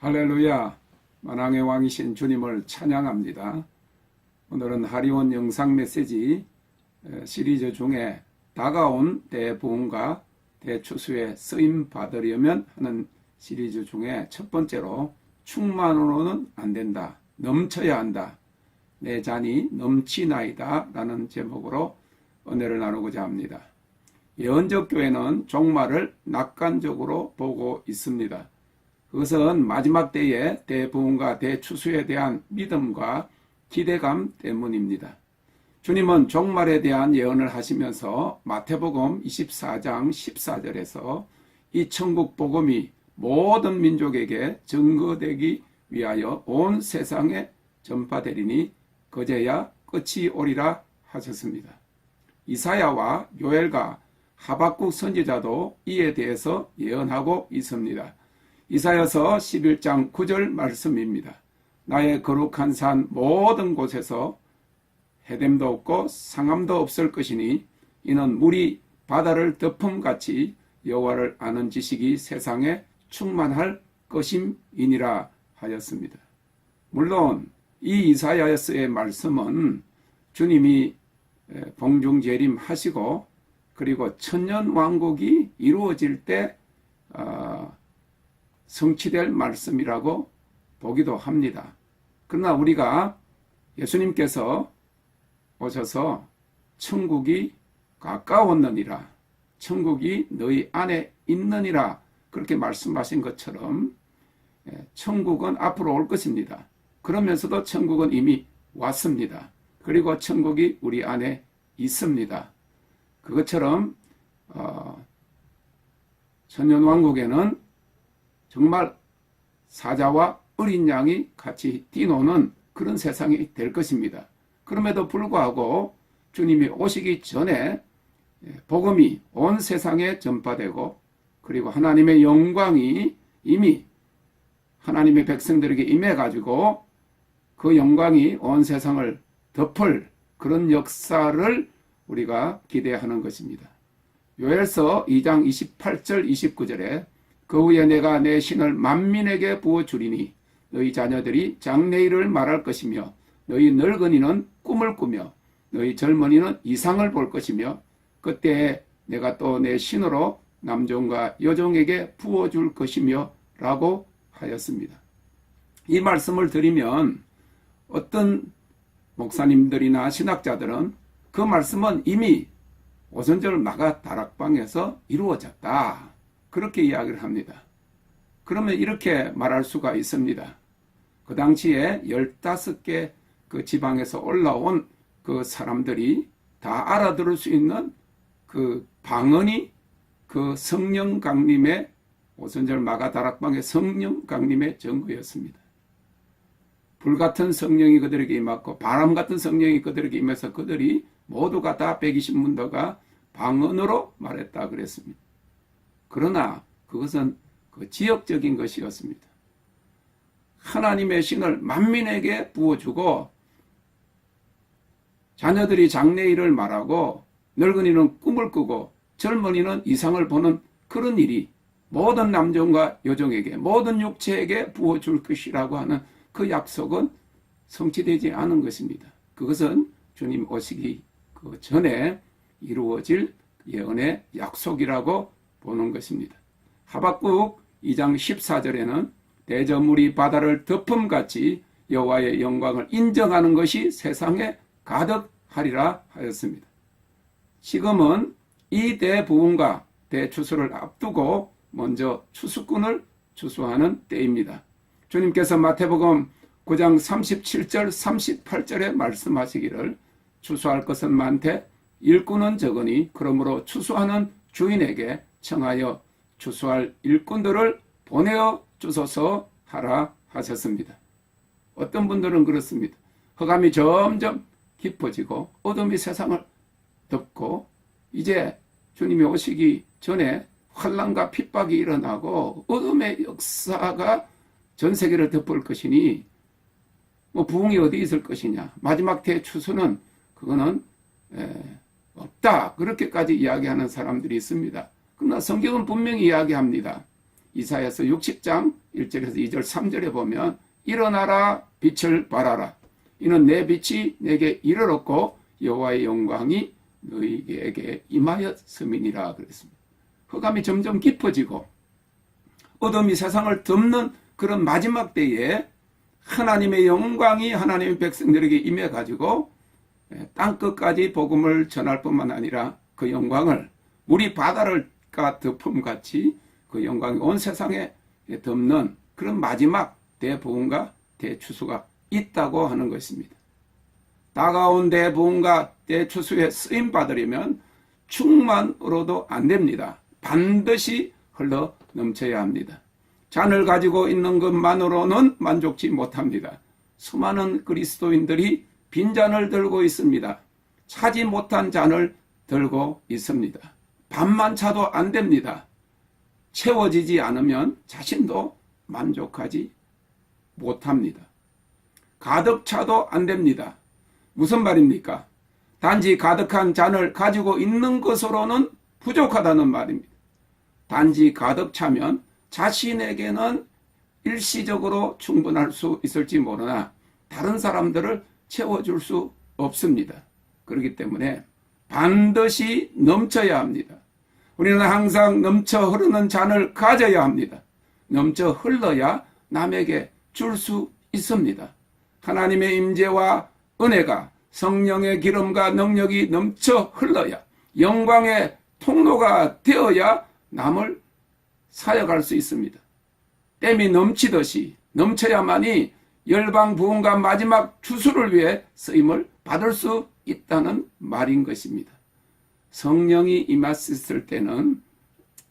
할렐루야, 만왕의 왕이신 주님을 찬양합니다. 오늘은 하리온 영상 메시지 시리즈 중에 다가온 대부흥과 대추수에 쓰임 받으려면 하는 시리즈 중에 첫 번째로 충만으로는 안 된다, 넘쳐야 한다, 내 잔이 넘치나이다 라는 제목으로 은혜를 나누고자 합니다. 예언적 교회는 종말을 낙관적으로 보고 있습니다. 그것은 마지막 때의 대부흥과 대추수에 대한 믿음과 기대감 때문입니다. 주님은 종말에 대한 예언을 하시면서 마태복음 24장 14절에서 이 천국 복음이 모든 민족에게 증거되기 위하여 온 세상에 전파되리니 그제야 끝이 오리라 하셨습니다. 이사야와 요엘과 하박국 선지자도 이에 대해서 예언하고 있습니다. 이사야서 11장 9절 말씀입니다. 나의 거룩한 산 모든 곳에서 해됨도 없고 상함도 없을 것이니 이는 물이 바다를 덮음같이 여호와를 아는 지식이 세상에 충만할 것임이니라 하였습니다. 물론 이 이사야서의 말씀은 주님이 공중 재림하시고 그리고 천년왕국이 이루어질 때 성취될 말씀이라고 보기도 합니다. 그러나 우리가 예수님께서 오셔서 천국이 가까웠느니라, 천국이 너희 안에 있느니라 그렇게 말씀하신 것처럼 천국은 앞으로 올 것입니다. 그러면서도 천국은 이미 왔습니다. 그리고 천국이 우리 안에 있습니다. 그것처럼 천년왕국에는 정말 사자와 어린 양이 같이 뛰노는 그런 세상이 될 것입니다. 그럼에도 불구하고 주님이 오시기 전에 복음이 온 세상에 전파되고 그리고 하나님의 영광이 이미 하나님의 백성들에게 임해가지고 그 영광이 온 세상을 덮을 그런 역사를 우리가 기대하는 것입니다. 요엘서 2장 28절 29절에 그 후에 내가 내 신을 만민에게 부어주리니 너희 자녀들이 장래일을 말할 것이며 너희 늙은이는 꿈을 꾸며 너희 젊은이는 이상을 볼 것이며 그때 내가 또 내 신으로 남종과 여종에게 부어줄 것이며 라고 하였습니다. 이 말씀을 드리면 어떤 목사님들이나 신학자들은 그 말씀은 이미 오순절 마가 다락방에서 이루어졌다, 그렇게 이야기를 합니다. 그러면 이렇게 말할 수가 있습니다. 그 당시에 15개 그 지방에서 올라온 그 사람들이 다 알아들을 수 있는 그 방언이 그 성령 강림의 오순절 마가 다락방의 성령 강림의 증거였습니다. 불같은 성령이 그들에게 임했고 바람 같은 성령이 그들에게 임해서 그들이 모두가 다 120문도가 방언으로 말했다 그랬습니다. 그러나 그것은 그 지역적인 것이었습니다. 하나님의 신을 만민에게 부어주고 자녀들이 장래일을 말하고 늙은이는 꿈을 꾸고 젊은이는 이상을 보는 그런 일이 모든 남종과 여종에게 모든 육체에게 부어줄 것이라고 하는 그 약속은 성취되지 않은 것입니다. 그것은 주님 오시기 그 전에 이루어질 예언의 약속이라고 보는 것입니다. 하박국 2장 14절에는 대저물이 바다를 덮음같이 여호와의 영광을 인정하는 것이 세상에 가득하리라 하였습니다. 지금은 이 대부흥과 대추수를 앞두고 먼저 추수꾼을 추수하는 때입니다. 주님께서 마태복음 9장 37절 38절에 말씀하시기를 추수할 것은 많되 일꾼은 적으니 그러므로 추수하는 주인에게 청하여 추수할 일꾼들을 보내어 주소서 하라 하셨습니다. 어떤 분들은 그렇습니다. 흑암이 점점 깊어지고 어둠이 세상을 덮고 이제 주님이 오시기 전에 환난과 핍박이 일어나고 어둠의 역사가 전 세계를 덮을 것이니 부흥이 어디 있을 것이냐, 마지막 대추수는 그거는 없다, 그렇게까지 이야기하는 사람들이 있습니다. 그러나 성경은 분명히 이야기합니다. 이사야서 60장 1절에서 2절 3절에 보면 일어나라 빛을 발하라. 이는 내 빛이 내게 이르렀고 여호와의 영광이 너희에게 임하였음이니라 그랬습니다. 흑암이 점점 깊어지고 어둠이 세상을 덮는 그런 마지막 때에 하나님의 영광이 하나님의 백성들에게 임해가지고 땅끝까지 복음을 전할 뿐만 아니라 그 영광을 물이 바다를 덮음같이 그 영광이 온 세상에 덮는 그런 마지막 대부흥과 대추수가 있다고 하는 것입니다. 다가온 대부흥과 대추수에 쓰임 받으려면 충만으로도 안 됩니다. 반드시 흘러 넘쳐야 합니다. 잔을 가지고 있는 것만으로는 만족치 못합니다. 수많은 그리스도인들이 빈잔을 들고 있습니다. 차지 못한 잔을 들고 있습니다. 반만 차도 안 됩니다. 채워지지 않으면 자신도 만족하지 못합니다. 가득 차도 안 됩니다. 무슨 말입니까? 단지 가득한 잔을 가지고 있는 것으로는 부족하다는 말입니다. 단지 가득 차면 자신에게는 일시적으로 충분할 수 있을지 모르나 다른 사람들을 채워줄 수 없습니다. 그렇기 때문에 반드시 넘쳐야 합니다. 우리는 항상 넘쳐 흐르는 잔을 가져야 합니다. 넘쳐 흘러야 남에게 줄 수 있습니다. 하나님의 임재와 은혜가 성령의 기름과 능력이 넘쳐 흘러야 영광의 통로가 되어야 남을 사역할 수 있습니다. 댐이 넘치듯이 넘쳐야만이 열방 부흥과 마지막 추수를 위해 쓰임을 받을 수 있다는 말인 것입니다. 성령이 임하셨을 때는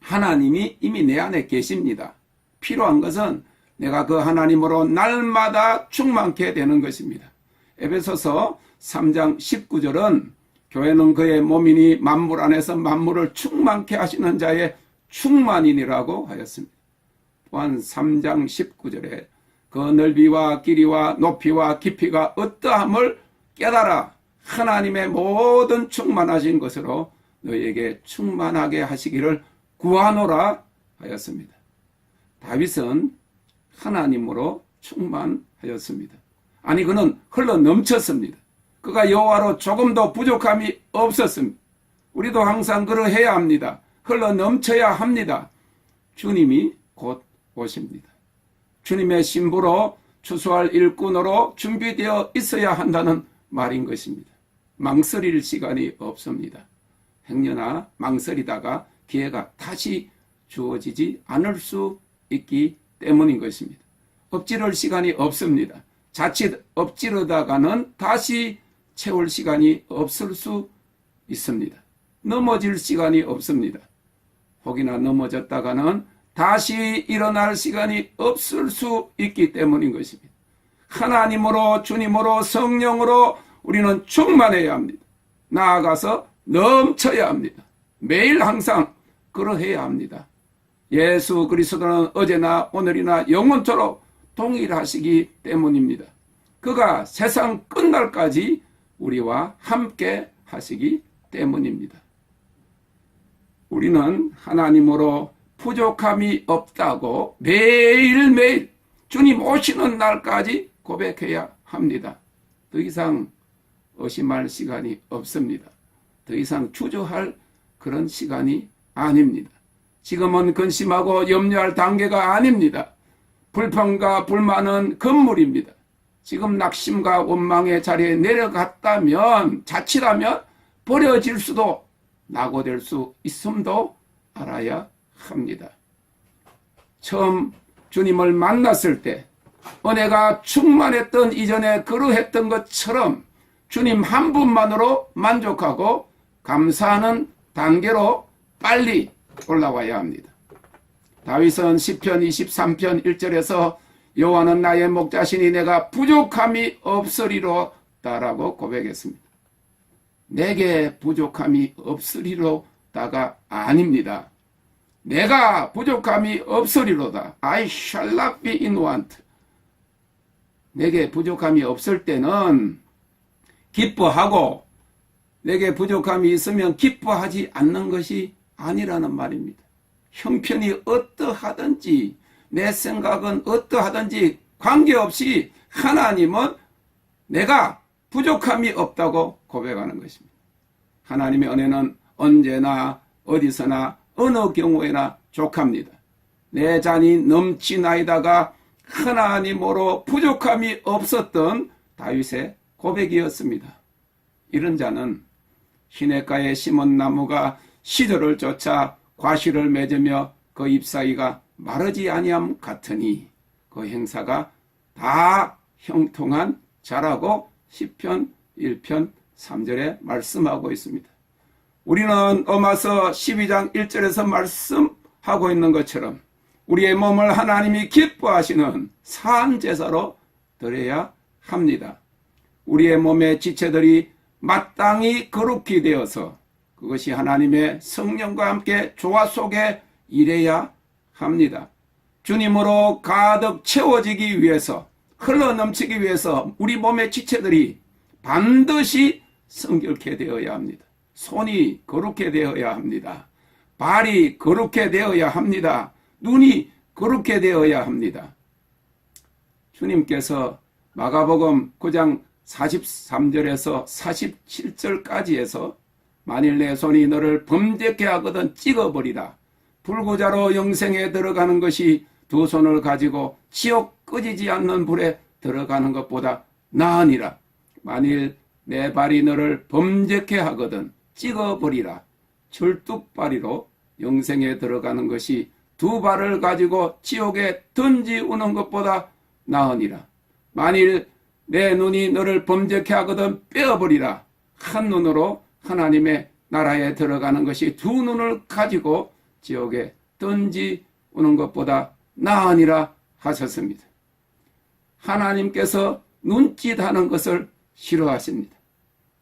하나님이 이미 내 안에 계십니다. 필요한 것은 내가 그 하나님으로 날마다 충만케 되는 것입니다. 에베소서 3장 19절은 교회는 그의 몸이니 만물 안에서 만물을 충만케 하시는 자의 충만이니라고 하였습니다. 또한 3장 19절에 그 넓이와 길이와 높이와 깊이가 어떠함을 깨달아 하나님의 모든 충만하신 것으로 너희에게 충만하게 하시기를 구하노라 하였습니다. 다윗은 하나님으로 충만하였습니다. 아니 그는 흘러 넘쳤습니다. 그가 여호와로 조금도 부족함이 없었습니다. 우리도 항상 그러해야 합니다. 흘러 넘쳐야 합니다. 주님이 곧 오십니다. 주님의 신부로 추수할 일꾼으로 준비되어 있어야 한다는 말인 것입니다. 망설일 시간이 없습니다. 행여나 망설이다가 기회가 다시 주어지지 않을 수 있기 때문인 것입니다. 엎지를 시간이 없습니다. 자칫 엎지르다가는 다시 채울 시간이 없을 수 있습니다. 넘어질 시간이 없습니다. 혹이나 넘어졌다가는 다시 일어날 시간이 없을 수 있기 때문인 것입니다. 하나님으로 주님으로 성령으로 우리는 충만해야 합니다. 나아가서 넘쳐야 합니다. 매일 항상 그러해야 합니다. 예수 그리스도는 어제나 오늘이나 영원토록 동일하시기 때문입니다. 그가 세상 끝날까지 우리와 함께 하시기 때문입니다. 우리는 하나님으로 부족함이 없다고 매일매일 주님 오시는 날까지 고백해야 합니다. 더 이상 의심할 시간이 없습니다. 더 이상 주저할 그런 시간이 아닙니다. 지금은 근심하고 염려할 단계가 아닙니다. 불평과 불만은 금물입니다. 지금 낙심과 원망의 자리에 내려갔다면 자칫하면 버려질 수도 낙오될 수 있음도 알아야 합니다. 처음 주님을 만났을 때 은혜가 충만했던 이전에 그러했던 것처럼 주님 한 분만으로 만족하고 감사하는 단계로 빨리 올라와야 합니다. 다윗은 시편 23편 1절에서 여호와는 나의 목자시니 내가 부족함이 없으리로다라고 고백했습니다. 내게 부족함이 없으리로다가 아닙니다. 내가 부족함이 없으리로다. I shall not be in want. 내게 부족함이 없을 때는 기뻐하고 내게 부족함이 있으면 기뻐하지 않는 것이 아니라는 말입니다. 형편이 어떠하든지 내 생각은 어떠하든지 관계없이 하나님은 내가 부족함이 없다고 고백하는 것입니다. 하나님의 은혜는 언제나 어디서나 어느 경우에나 족합니다. 내 잔이 넘치나이다가 하나님으로 부족함이 없었던 다윗의 고백이었습니다. 이런 자는 시냇가에 심은 나무가 시절을 쫓아 과실을 맺으며 그 잎사귀가 마르지 아니함 같으니 그 행사가 다 형통한 자라고 시편 1편 3절에 말씀하고 있습니다. 우리는 로마서 12장 1절에서 말씀하고 있는 것처럼 우리의 몸을 하나님이 기뻐하시는 산 제사로 드려야 합니다. 우리의 몸의 지체들이 마땅히 거룩히 되어서 그것이 하나님의 성령과 함께 조화 속에 일해야 합니다. 주님으로 가득 채워지기 위해서, 흘러넘치기 위해서 우리 몸의 지체들이 반드시 성결케 되어야 합니다. 손이 거룩해 되어야 합니다. 발이 거룩해 되어야 합니다. 눈이 거룩해 되어야 합니다. 주님께서 마가복음 9장 43절에서 47절까지 해서 만일 내 손이 너를 범죄케 하거든 찍어버리라. 불구자로 영생에 들어가는 것이 두 손을 가지고 지옥 끄지지 않는 불에 들어가는 것보다 나으니라. 만일 내 발이 너를 범죄케 하거든 찍어버리라. 철뚝발이로 영생에 들어가는 것이 두 발을 가지고 지옥에 던지우는 것보다 나으니라. 만일 내 눈이 너를 범죄케 하거든 빼어버리라. 한 눈으로 하나님의 나라에 들어가는 것이 두 눈을 가지고 지옥에 던지우는 것보다 나으니라 하셨습니다. 하나님께서 눈짓하는 것을 싫어하십니다.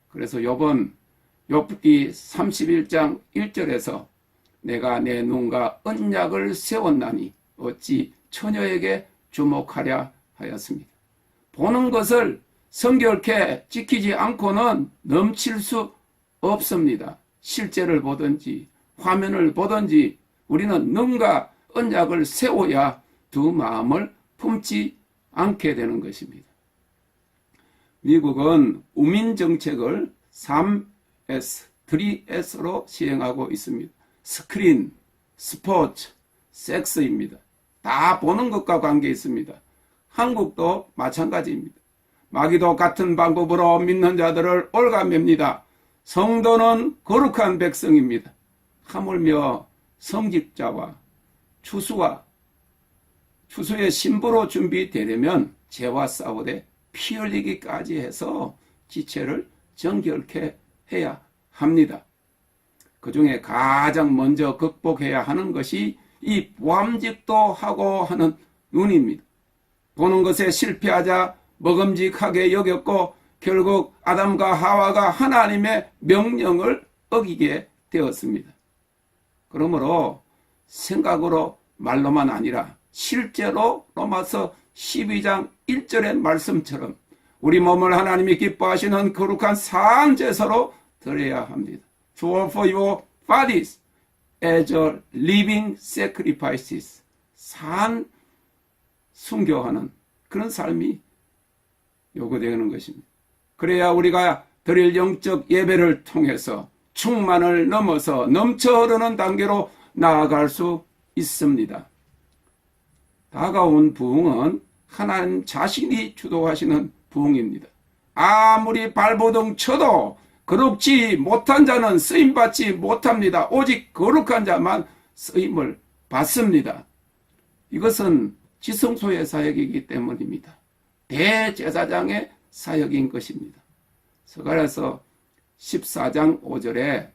그래서 욥기 31장 1절에서 내가 내 눈과 언약을 세웠나니 어찌 처녀에게 주목하랴 하였습니다. 보는 것을 성결케 지키지 않고는 넘칠 수 없습니다. 실제를 보든지 화면을 보든지 우리는 눈과 언약을 세워야 두 마음을 품지 않게 되는 것입니다. 미국은 우민 정책을 3S, 3S로 시행하고 있습니다. 스크린, 스포츠, 섹스입니다. 다 보는 것과 관계 있습니다. 한국도 마찬가지입니다. 마귀도 같은 방법으로 믿는 자들을 올가맵니다. 성도는 거룩한 백성입니다. 하물며 성직자와 추수의 신부로 준비되려면 죄와 싸우되 피 흘리기까지 해서 지체를 정결케 해야 합니다. 그 중에 가장 먼저 극복해야 하는 것이 이 보암직도 하고 하는 눈입니다. 보는 것에 실패하자 먹음직하게 여겼고 결국 아담과 하와가 하나님의 명령을 어기게 되었습니다. 그러므로 생각으로 말로만 아니라 실제로 로마서 12장 1절의 말씀처럼 우리 몸을 하나님이 기뻐하시는 거룩한 산 제사로 드려야 합니다. To offer your bodies as a living sacrifices. 산 순교하는 그런 삶이 요구되는 것입니다. 그래야 우리가 드릴 영적 예배를 통해서 충만을 넘어서 넘쳐 흐르는 단계로 나아갈 수 있습니다. 다가온 부흥은 하나님 자신이 주도하시는 부흥입니다. 아무리 발버둥 쳐도 거룩지 못한 자는 쓰임받지 못합니다. 오직 거룩한 자만 쓰임을 받습니다. 이것은 지성소의 사역이기 때문입니다. 대제사장의 사역인 것입니다. 스가랴서 14장 5절에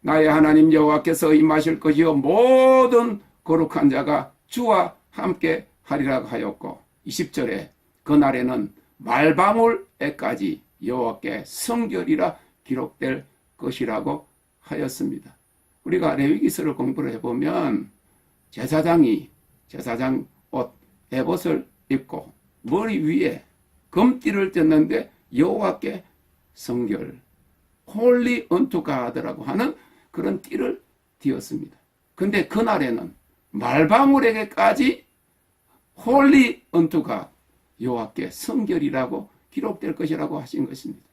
나의 하나님 여호와께서 임하실 것이요 모든 거룩한 자가 주와 함께 하리라 하였고 20절에 그날에는 말방울에까지 여호와께 성결이라 기록될 것이라고 하였습니다. 우리가 레위기서를 공부를 해보면 제사장이 제사장 옷 에봇을 입고 머리 위에 금띠를 떴는데 여호와께 성결 홀리 언투 가드라고 하는 그런 띠를 띄었습니다. 근데 그날에는 말방울에게까지 홀리 언투가 여호와께 성결이라고 기록될 것이라고 하신 것입니다.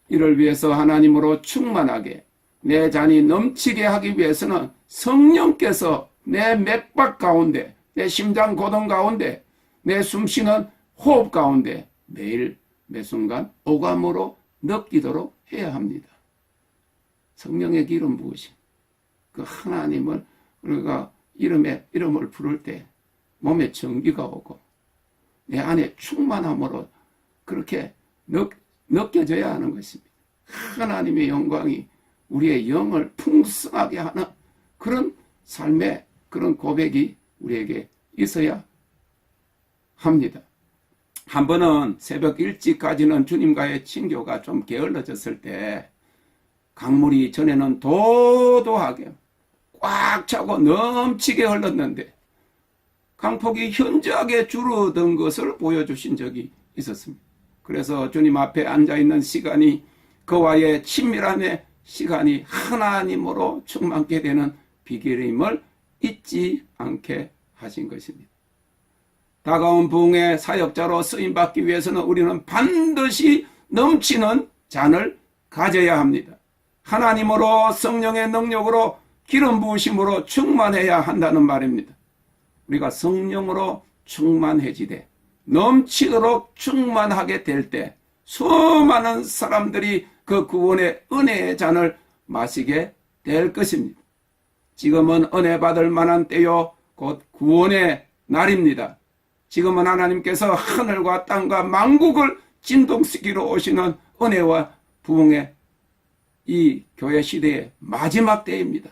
이를 위해서 하나님으로 충만하게 내 잔이 넘치게 하기 위해서는 성령께서 내 맥박 가운데, 내 심장 고동 가운데, 내 숨쉬는 호흡 가운데 매일 매순간 오감으로 느끼도록 해야 합니다. 성령의 기름 부으심, 그 하나님을 우리가 이름을 부를 때 몸에 정기가 오고 내 안에 충만함으로 그렇게 느껴져야 하는 것입니다. 하나님의 영광이 우리의 영을 풍성하게 하는 그런 삶의 그런 고백이 우리에게 있어야 합니다. 한 번은 새벽 일찍까지는 주님과의 친교가 좀 게을러졌을 때 강물이 전에는 도도하게 꽉 차고 넘치게 흘렀는데 강폭이 현저하게 줄어든 것을 보여주신 적이 있었습니다. 그래서 주님 앞에 앉아있는 시간이 그와의 친밀함의 시간이 하나님으로 충만케 되는 비결임을 잊지 않게 하신 것입니다. 다가온 부흥의 사역자로 쓰임받기 위해서는 우리는 반드시 넘치는 잔을 가져야 합니다. 하나님으로 성령의 능력으로 기름 부으심으로 충만해야 한다는 말입니다. 우리가 성령으로 충만해지되 넘치도록 충만하게 될 때 수많은 사람들이 그 구원의 은혜의 잔을 마시게 될 것입니다. 지금은 은혜 받을 만한 때요 곧 구원의 날입니다. 지금은 하나님께서 하늘과 땅과 만국을 진동시키러 오시는 은혜와 부흥의 이 교회 시대의 마지막 때입니다.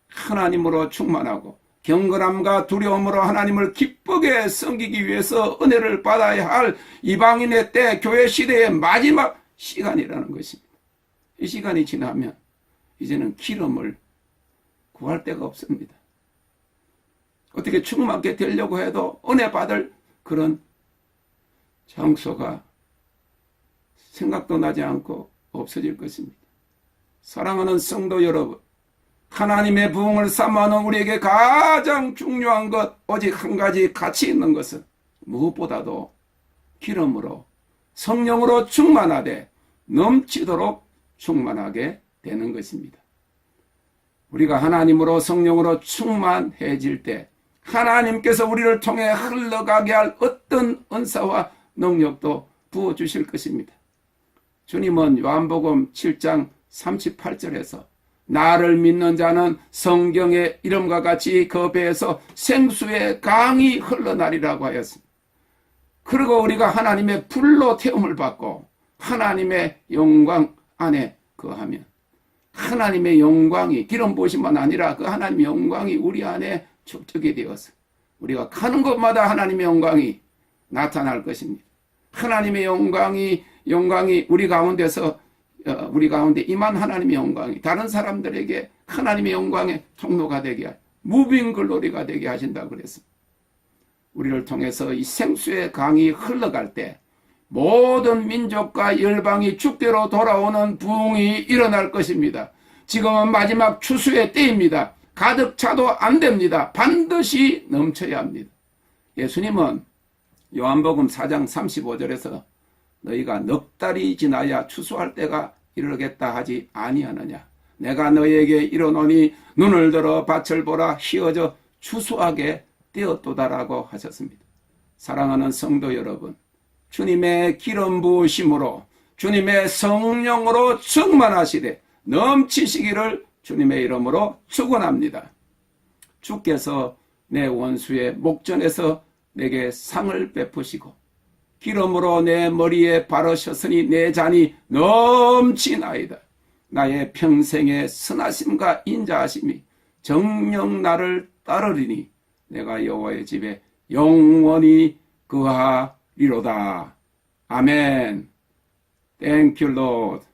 하나님으로 충만하고 경건함과 두려움으로 하나님을 기쁘게 섬기기 위해서 은혜를 받아야 할 이방인의 때, 교회 시대의 마지막 시간이라는 것입니다. 이 시간이 지나면 이제는 기름을 구할 데가 없습니다. 어떻게 충만하게 되려고 해도 은혜 받을 그런 장소가 생각도 나지 않고 없어질 것입니다. 사랑하는 성도 여러분, 하나님의 부흥을 삼아하는 우리에게 가장 중요한 것, 오직 한 가지 가치 있는 것은 무엇보다도 기름으로 성령으로 충만하되 넘치도록 충만하게 되는 것입니다. 우리가 하나님으로 성령으로 충만해질 때 하나님께서 우리를 통해 흘러가게 할 어떤 은사와 능력도 부어주실 것입니다. 주님은 요한복음 7장 38절에서 나를 믿는 자는 성경의 이름과 같이 그 배에서 생수의 강이 흘러나리라고 하였습니다. 그리고 우리가 하나님의 불로 태움을 받고 하나님의 영광 안에 거하면 하나님의 영광이 기름 부으심만 아니라 그 하나님의 영광이 우리 안에 축적이 되어서 우리가 가는 곳마다 하나님의 영광이 나타날 것입니다. 하나님의 영광이 우리 가운데서 우리 가운데 임한 하나님의 영광이 다른 사람들에게 하나님의 영광의 통로가 되게 할 무빙 글로리가 되게 하신다고 그랬습니다. 우리를 통해서 이 생수의 강이 흘러갈 때 모든 민족과 열방이 주께로 돌아오는 부흥이 일어날 것입니다. 지금은 마지막 추수의 때입니다. 가득 차도 안 됩니다. 반드시 넘쳐야 합니다. 예수님은 요한복음 4장 35절에서 너희가 넉 달이 지나야 추수할 때가 이르겠다 하지 아니하느냐. 내가 너희에게 이르노니 눈을 들어 밭을 보라 휘어져 추수하게 되었도다라고 하셨습니다. 사랑하는 성도 여러분, 주님의 기름 부으심으로 주님의 성령으로 충만하시되 넘치시기를 주님의 이름으로 축원합니다. 주께서 내 원수의 목전에서 내게 상을 베푸시고 기름으로 내 머리에 바르셨으니 내 잔이 넘치나이다. 나의 평생의 선하심과 인자하심이 정녕 나를 따르리니 내가 여호와의 집에 영원히 거하리로다. 아멘. Thank you, Lord.